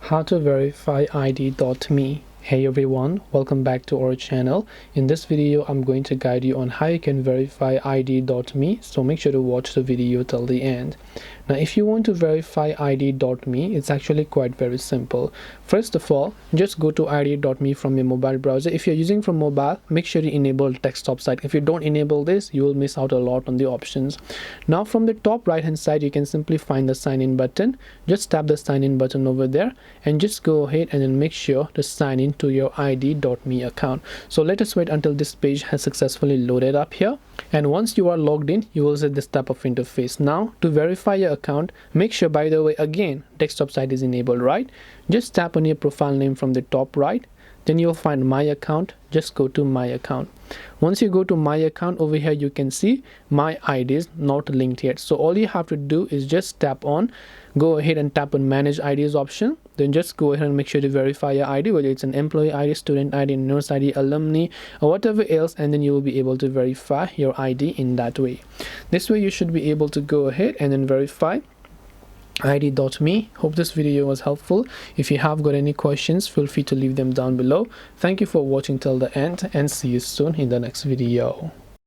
How to verify ID.me. Hey everyone, welcome back to our channel. In this video I'm going to guide you on how you can verify ID.me, so make sure to watch the video till the end. Now if you want to verify ID.me, it's actually quite very simple. First of all, just go to ID.me from your mobile browser. If you're using from mobile, make sure you enable desktop side. If you don't enable this, you will miss out a lot on the options. Now from the top right hand side, you can simply find the sign in button. Just tap the sign in button over there and just go ahead and then make sure to sign in to your ID.me account. So let us wait until this page has successfully loaded up here, and once you are logged in, you will see this type of interface. Now to verify your account, make sure, by the way, again desktop side is enabled, right? Just tap on your profile name from the top right, then you'll find my account. Just go to my account. Once you go to my account, over here you can see my ID is not linked yet. So all you have to do is just go ahead and tap on manage IDs option. Then just go ahead and make sure to verify your ID, whether it's an employee ID, student ID, nurse ID, alumni, or whatever else, and then you will be able to verify your ID in that way. This way you should be able to go ahead and then verify ID.me. Hope this video was helpful. If you have got any questions, feel free to leave them down below. Thank you for watching till the end, and see you soon in the next video.